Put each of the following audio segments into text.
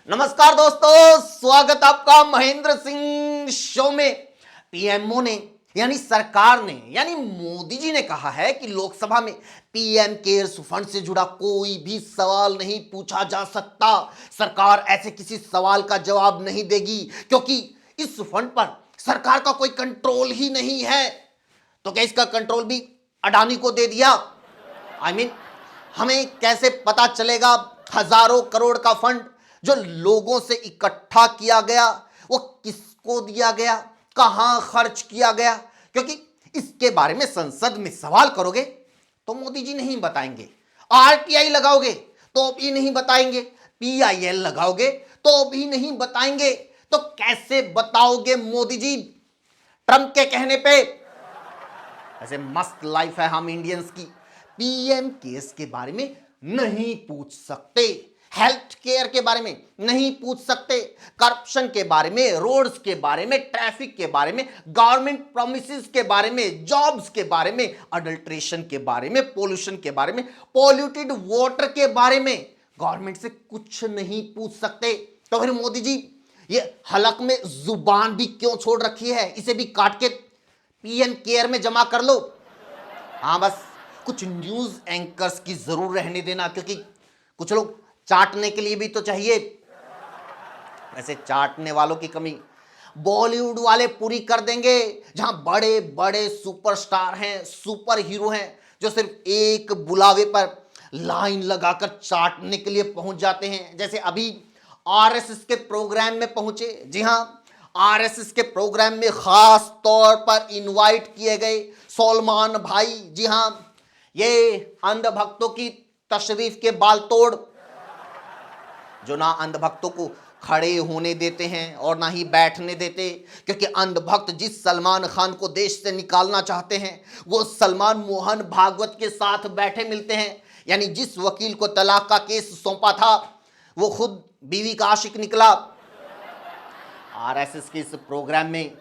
नमस्कार दोस्तों, स्वागत आपका महेंद्र सिंह शो में। पीएमओ ने यानी सरकार ने यानी मोदी जी ने कहा है कि लोकसभा में पीएम केयर्स फंड से जुड़ा कोई भी सवाल नहीं पूछा जा सकता। सरकार ऐसे किसी सवाल का जवाब नहीं देगी क्योंकि इस फंड पर सरकार का कोई कंट्रोल ही नहीं है। तो क्या इसका कंट्रोल भी अडानी को दे दिया? हमें कैसे पता चलेगा हजारों करोड़ का फंड जो लोगों से इकट्ठा किया गया वो किसको दिया गया, कहां खर्च किया गया? क्योंकि इसके बारे में संसद में सवाल करोगे तो मोदी जी नहीं बताएंगे, आरटीआई लगाओगे तो भी नहीं बताएंगे, पीआईएल लगाओगे तो भी नहीं बताएंगे। तो कैसे बताओगे मोदी जी ट्रंप के कहने पे? ऐसे मस्त लाइफ है हम इंडियंस की। पीएम केस के बारे में नहीं पूछ सकते, हेल्थ केयर के बारे में नहीं पूछ सकते, करप्शन के बारे में, रोड्स के बारे में, ट्रैफिक के बारे में, गवर्नमेंट प्रॉमिसेस के बारे में, जॉब्स के बारे में, अडल्ट्रेशन के बारे में, पोल्यूशन के बारे में, पॉल्यूटेड वाटर के बारे में गवर्नमेंट से कुछ नहीं पूछ सकते। तो फिर मोदी जी ये हलक में जुबान भी क्यों छोड़ रखी है? इसे भी काट के पीएम केयर में जमा कर लो। हाँ, बस कुछ न्यूज एंकर्स की जरूर रहने देना, क्योंकि कुछ लोग चाटने के लिए भी तो चाहिए। वैसे चाटने वालों की कमी बॉलीवुड वाले पूरी कर देंगे, जहां बड़े बड़े सुपरस्टार हैं, सुपर हीरो हैं, जो सिर्फ एक बुलावे पर लाइन लगाकर चाटने के लिए पहुंच जाते हैं। जैसे अभी आरएसएस के प्रोग्राम में पहुंचे। जी हां, आरएसएस के प्रोग्राम में खास तौर पर इनवाइट किए गए सलमान भाई। जी हां, ये अंधभक्तों की तशरीफ के बाल तोड़, जो ना अंधभक्तों को खड़े होने देते हैं और ना ही बैठने देते, क्योंकि अंधभक्त जिस सलमान खान को देश से निकालना चाहते हैं वो सलमान मोहन भागवत के साथ बैठे मिलते हैं। यानी जिस वकील को तलाक का केस सौंपा था वो खुद बीवी का आशिक निकला। आरएसएस के इस प्रोग्राम में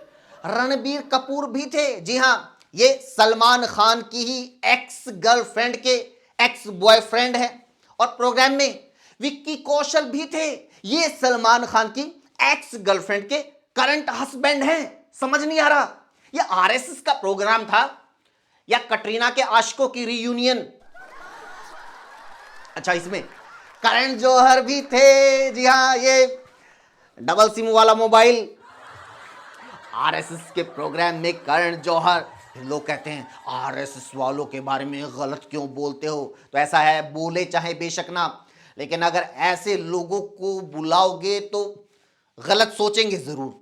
रणबीर कपूर भी थे। जी हां, ये सलमान खान की ही एक्स गर्लफ्रेंड के एक्स बॉयफ्रेंड है। और प्रोग्राम में विक्की कौशल भी थे। ये सलमान खान की एक्स गर्लफ्रेंड के करंट हस्बैंड हैं। समझ नहीं आ रहा ये आरएसएस का प्रोग्राम था या कटरीना के आशिकों की रीयूनियन? अच्छा, इसमें करण जौहर भी थे। जी हां, ये डबल सिम वाला मोबाइल। आरएसएस के प्रोग्राम में करण जौहर। लोग कहते हैं आरएसएस वालों के बारे में गलत क्यों बोलते हो? तो ऐसा है, बोले चाहे बेशक ना, लेकिन अगर ऐसे लोगों को बुलाओगे तो गलत सोचेंगे जरूर।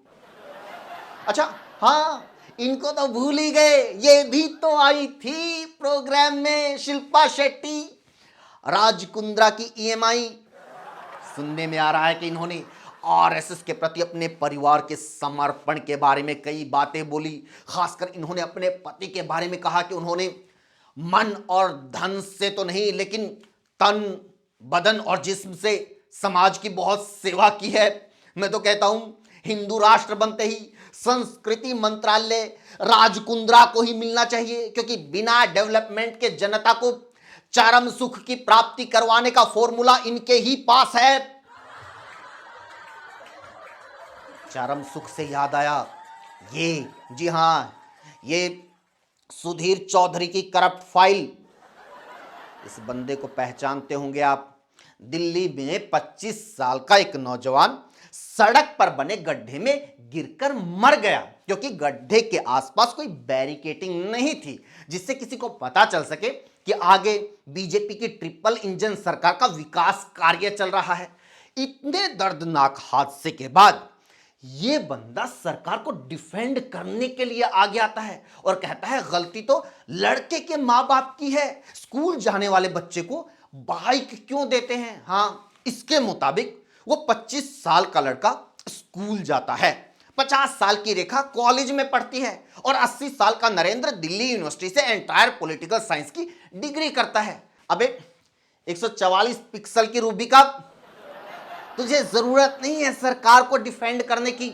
अच्छा हाँ, इनको तो भूल ही गए, ये भी तो आई थी प्रोग्राम में, शिल्पा शेट्टी, राज कुंद्रा की ईएमआई। सुनने में आ रहा है कि इन्होंने आरएसएस के प्रति अपने परिवार के समर्पण के बारे में कई बातें बोली। खासकर इन्होंने अपने पति के बारे में कहा कि उन्होंने मन और धन से तो नहीं, लेकिन तन, बदन और जिस्म से समाज की बहुत सेवा की है। मैं तो कहता हूं हिंदू राष्ट्र बनते ही संस्कृति मंत्रालय राज कुंद्रा को ही मिलना चाहिए, क्योंकि बिना डेवलपमेंट के जनता को चरम सुख की प्राप्ति करवाने का फॉर्मूला इनके ही पास है। चरम सुख से याद आया, ये जी हां, ये सुधीर चौधरी की करप्ट फाइल। इस बंदे को पहचानते होंगे आप। दिल्ली में 25 साल का एक नौजवान सड़क पर बने गड्ढे में गिरकर मर गया, क्योंकि गड्ढे के आसपास कोई बैरिकेटिंग नहीं थी जिससे किसी को पता चल सके कि आगे बीजेपी की ट्रिपल इंजन सरकार का विकास कार्य चल रहा है। इतने दर्दनाक हादसे के बाद ये बंदा सरकार को डिफेंड करने के लिए आगे आता है और कहता है गलती तो लड़के के माँ बाप की है, स्कूल जाने वाले बच्चे को बाइक क्यों देते हैं। हाँ, इसके मुताबिक वो 25 साल का लड़का स्कूल जाता है, 50 साल की रेखा कॉलेज में पढ़ती है और 80 साल का नरेंद्र दिल्ली यूनिवर्सिटी से एंटायर पॉलिटिकल साइंस की डिग्री करता है। अबे 144 पिक्सल की रूबी का तुझे जरूरत नहीं है सरकार को डिफेंड करने की,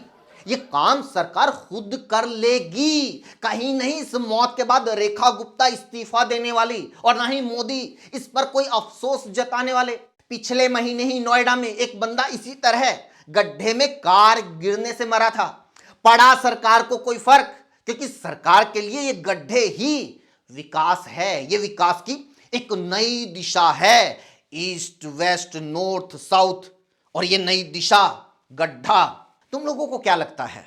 ये काम सरकार खुद कर लेगी। कहीं नहीं इस मौत के बाद रेखा गुप्ता इस्तीफा देने वाली और ना ही मोदी इस पर कोई अफसोस जताने वाले। पिछले महीने ही नोएडा में एक बंदा इसी तरह गड्ढे में कार गिरने से मरा था। पड़ा सरकार को कोई फर्क, क्योंकि सरकार के लिए ये गड्ढे ही विकास है, ये विकास की एक नई दिशा है, ईस्ट वेस्ट नॉर्थ साउथ। और ये नई दिशा गड्ढा। तुम लोगों को क्या लगता है,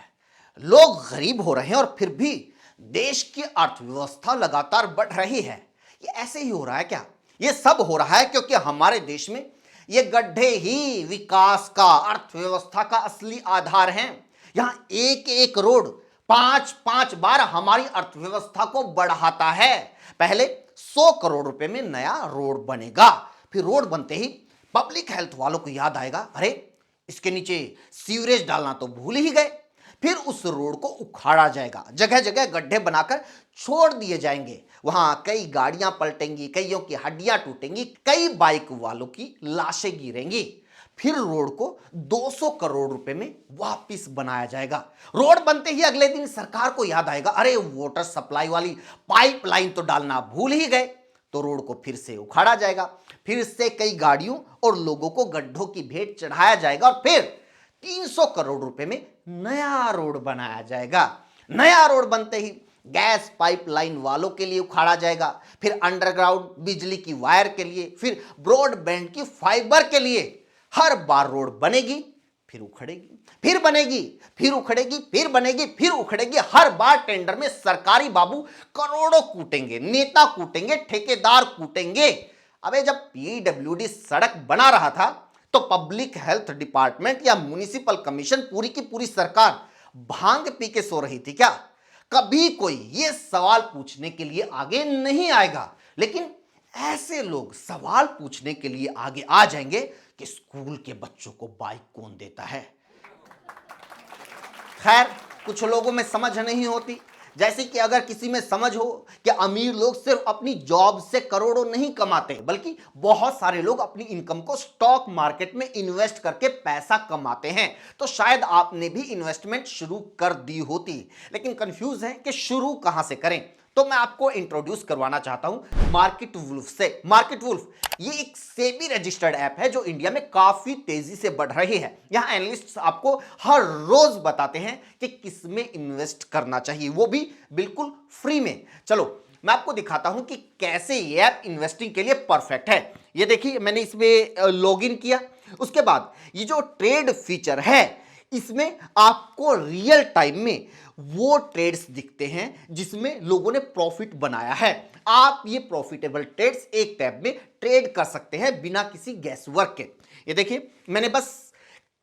लोग गरीब हो रहे हैं और फिर भी देश की अर्थव्यवस्था लगातार बढ़ रही है? ये ऐसे ही हो रहा है क्या? ये सब हो रहा है क्योंकि हमारे देश में ये गड्ढे ही विकास का, अर्थव्यवस्था का असली आधार हैं। यहां एक एक रोड 5-5 बार हमारी अर्थव्यवस्था को बढ़ाता है। पहले 100 करोड़ रुपए में नया रोड बनेगा, फिर रोड बनते ही पब्लिक हेल्थ वालों को याद आएगा, अरे इसके नीचे सीवरेज डालना तो भूल ही गए। फिर उस रोड को उखाड़ा जाएगा, जगह जगह गड्ढे बनाकर छोड़ दिए जाएंगे। वहां कई गाड़ियां पलटेंगी, कईयों की हड्डियां टूटेंगी, कई बाइक वालों की लाशें गिरेंगी। फिर रोड को 200 करोड़ रुपए में वापस बनाया जाएगा। रोड बनते ही अगले दिन सरकार को याद आएगा, अरे वाटर सप्लाई वाली पाइपलाइन तो डालना भूल ही गए। तो रोड को फिर से उखाड़ा जाएगा, फिर से कई गाड़ियों और लोगों को गड्ढों की भेंट चढ़ाया जाएगा और फिर 300 करोड़ रुपए में नया रोड बनाया जाएगा। नया रोड बनते ही गैस पाइपलाइन वालों के लिए उखाड़ा जाएगा, फिर अंडरग्राउंड बिजली की वायर के लिए, फिर ब्रॉडबैंड की फाइबर के लिए। हर बार रोड बनेगी, फिर उखड़ेगी, फिर बनेगी, फिर उखड़ेगी, फिर बनेगी, फिर उखड़ेगी। हर बार टेंडर में सरकारी बाबू करोड़ों कूटेंगे, नेता कूटेंगे, ठेकेदार कूटेंगे। अबे जब पीडब्ल्यूडी सड़क बना रहा था तो पब्लिक हेल्थ डिपार्टमेंट या म्युनिसिपल कमीशन, पूरी की पूरी सरकार भांग पी के सो रही थी क्या? कभी कोई ये सवाल पूछने के लिए आगे नहीं आएगा। लेकिन ऐसे लोग सवाल पूछने के लिए आगे आ जाएंगे कि स्कूल के बच्चों को बाइक कौन देता है। खैर, कुछ लोगों में समझ नहीं होती, जैसे कि अगर किसी में समझ हो कि अमीर लोग सिर्फ अपनी जॉब से करोड़ों नहीं कमाते, बल्कि बहुत सारे लोग अपनी इनकम को स्टॉक मार्केट में इन्वेस्ट करके पैसा कमाते हैं, तो शायद आपने भी इन्वेस्टमेंट शुरू कर दी होती। लेकिन कंफ्यूज है कि शुरू कहां से करें। तो मैं आपको इंट्रोड्यूस करवाना चाहता हूं मार्केट वुल्फ से। मार्केट वुल्फ ये एक सेबी रजिस्टर्ड ऐप है जो इंडिया में काफी तेजी से बढ़ रही है। यहां एनालिस्ट्स आपको हर रोज बताते हैं कि किस में इन्वेस्ट करना चाहिए, वो भी बिल्कुल फ्री में। चलो मैं आपको दिखाता हूं कि कैसे ये ऐप इन्वेस्टिंग के लिए परफेक्ट है। ये देखिए, मैंने इसमें लॉगिन किया। उसके बाद ये जो ट्रेड फीचर है, इसमें आपको रियल टाइम में वो ट्रेड्स दिखते हैं जिसमें लोगों ने प्रॉफिट बनाया है। आप ये प्रॉफिटेबल ट्रेड्स एक टैब में ट्रेड कर सकते हैं बिना किसी गैस वर्क के। ये देखिए, मैंने बस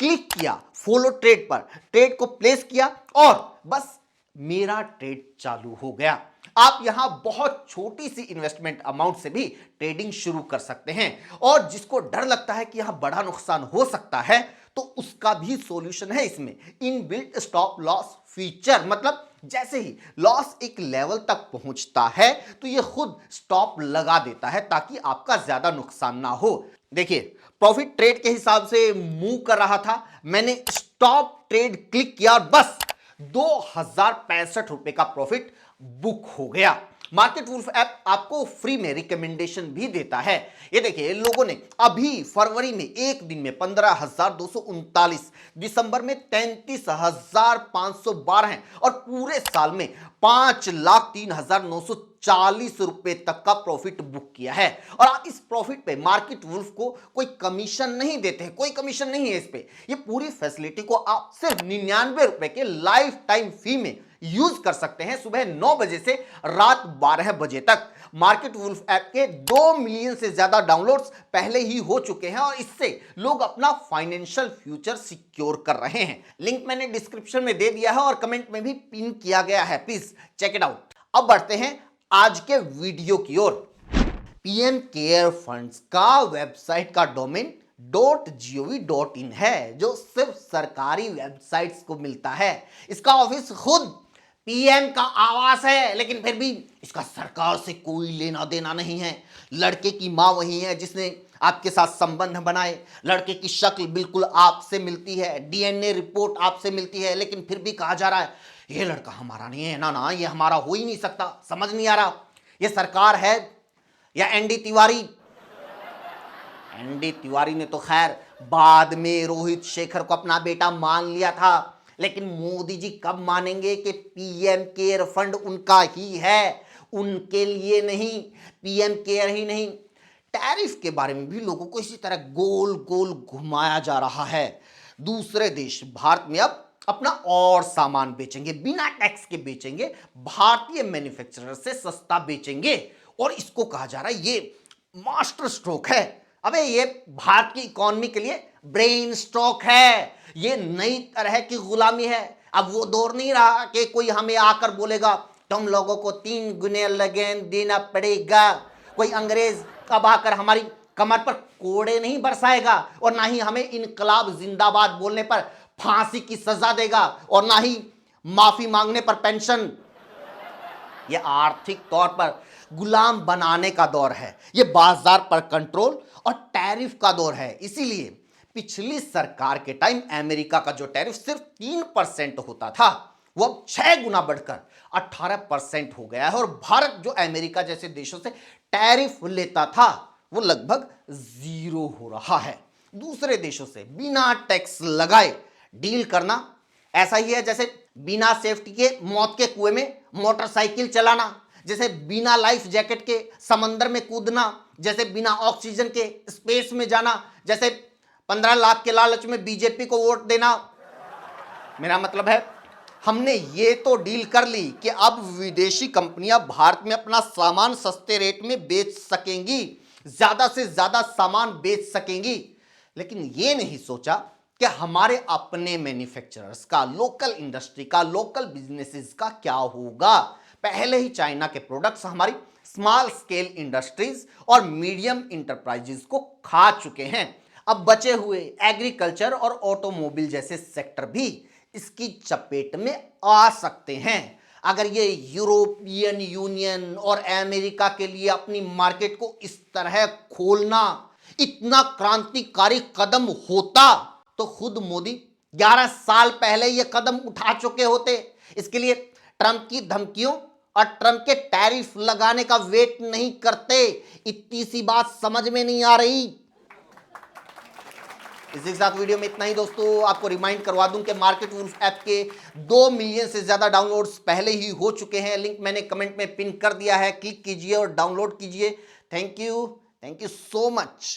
क्लिक किया फॉलो ट्रेड पर, ट्रेड को प्लेस किया और बस मेरा ट्रेड चालू हो गया। आप यहां बहुत छोटी सी इन्वेस्टमेंट अमाउंट से भी ट्रेडिंग शुरू कर सकते हैं। और जिसको डर लगता है कि यहां बड़ा नुकसान हो सकता है, तो उसका भी सॉल्यूशन है इसमें, इनबिल्ट स्टॉप लॉस फीचर। मतलब जैसे ही लॉस एक लेवल तक पहुंचता है तो ये खुद स्टॉप लगा देता है ताकि आपका ज्यादा नुकसान ना हो। देखिए, प्रॉफिट ट्रेड के हिसाब से मूव कर रहा था, मैंने स्टॉप ट्रेड क्लिक किया और बस 2065 रुपए का प्रॉफिट बुक हो गया। मार्केट वुल्फ ऐप आपको फ्री में रिकमेंडेशन भी देता है। ये देखिए, लोगों ने अभी फरवरी में एक दिन में 15,239, दिसंबर में 33,512 हैं और पूरे साल में 5,03,940 रुपए तक का प्रॉफिट बुक किया है। और आप इस प्रॉफिट पे मार्केट वुल्फ को कोई कमीशन नहीं देते हैं, कोई कमीशन नहीं है इस पे। ये पूरी फैसिलिटी को आप सिर्फ 99 रुपए के लाइफ टाइम फी में यूज कर सकते हैं, सुबह 9 बजे से रात 12 बजे तक। मार्केट वुल्फ ऐप के 2 मिलियन से ज्यादा डाउनलोड्स पहले ही हो चुके हैं और इससे लोग अपना फाइनेंशियल फ्यूचर सिक्योर कर रहे हैं। लिंक मैंने डिस्क्रिप्शन में दे दिया है और कमेंट में भी पिन किया गया है, प्लीज चेक इट आउट। अब बढ़ते हैं आज के वीडियो की ओर। पीएम केयर फंड्स का वेबसाइट का डोमेन .gov.in है, जो सिर्फ सरकारी वेबसाइट्स को मिलता है। इसका ऑफिस खुद पीएम का आवास है, लेकिन फिर भी इसका सरकार से कोई लेना देना नहीं है। लड़के की मां वही है जिसने आपके साथ संबंध बनाए, लड़के की शक्ल बिल्कुल आपसे मिलती है, डीएनए रिपोर्ट आपसे मिलती है, लेकिन फिर भी कहा जा रहा है ये लड़का हमारा नहीं है। ना ना, ये हमारा हो ही नहीं सकता। समझ नहीं आ रहा ये सरकार है या एनडी तिवारी। एनडी तिवारी ने तो खैर बाद में रोहित शेखर को अपना बेटा मान लिया था, लेकिन मोदी जी कब मानेंगे कि पीएम केयर फंड उनका ही है, उनके लिए नहीं। पीएम केयर ही नहीं, टैरिफ के बारे में भी लोगों को इसी तरह गोल गोल घुमाया जा रहा है। दूसरे देश भारत में अब अपना और सामान बेचेंगे, बिना टैक्स के बेचेंगे, भारतीय मैन्युफैक्चरर से सस्ता बेचेंगे, और इसको कहा जा रहा है ये मास्टर स्ट्रोक है। अबे ये भारत की इकोनॉमी के लिए ब्रेन स्ट्रोक है, ये नई तरह की गुलामी है। अब वो दौर नहीं रहा कि कोई हमें आकर बोलेगा तुम लोगों को 3 गुने लगन देना पड़ेगा। कोई अंग्रेज अब आकर हमारी कमर पर कोड़े नहीं बरसाएगा, और ना ही हमें इनकलाब जिंदाबाद बोलने पर फांसी की सजा देगा, और ना ही माफी मांगने पर पेंशन। यह आर्थिक तौर पर गुलाम बनाने का दौर है, यह बाजार पर कंट्रोल और टैरिफ का दौर है। इसीलिए पिछली सरकार के टाइम अमेरिका का जो टैरिफ सिर्फ 3% होता था, वो अब 6 गुना बढ़कर 18% हो गया है। और भारत जो अमेरिका जैसे देशों से टैरिफ लेता था, वो लगभग 0 हो रहा है। दूसरे देशों से बिना टैक्स लगाए डील करना ऐसा ही है जैसे बिना सेफ्टी के मौत के कुएं में मोटरसाइकिल चलाना, जैसे बिना लाइफ जैकेट के समंदर में कूदना, जैसे बिना ऑक्सीजन के स्पेस में जाना, जैसे 15 लाख के लालच में बीजेपी को वोट देना। मेरा मतलब है हमने ये तो डील कर ली कि अब विदेशी कंपनियां भारत में अपना सामान सस्ते रेट में बेच सकेंगी, ज्यादा से ज्यादा सामान बेच सकेंगी, लेकिन ये नहीं सोचा कि हमारे अपने मैन्युफैक्चरर्स का, लोकल इंडस्ट्री का, लोकल बिजनेसेस का क्या होगा। पहले ही चाइना के प्रोडक्ट्स हमारी स्मॉल स्केल इंडस्ट्रीज और मीडियम इंटरप्राइजेस को खा चुके हैं। अब बचे हुए एग्रीकल्चर और ऑटोमोबाइल जैसे सेक्टर भी इसकी चपेट में आ सकते हैं। अगर ये यूरोपियन यूनियन और अमेरिका के लिए अपनी मार्केट को इस तरह खोलना इतना क्रांतिकारी कदम होता, तो खुद मोदी 11 साल पहले ये कदम उठा चुके होते। इसके लिए ट्रंप की धमकियों और ट्रंप के टैरिफ लगाने का वेट नहीं करते। इतनी सी बात समझ में नहीं आ रही। इसी के साथ वीडियो में इतना ही दोस्तों। आपको रिमाइंड करवा दूं कि मार्केट वुल्फ ऐप के 2 मिलियन से ज्यादा डाउनलोड्स पहले ही हो चुके हैं। लिंक मैंने कमेंट में पिन कर दिया है, क्लिक कीजिए और डाउनलोड कीजिए। Thank you so much.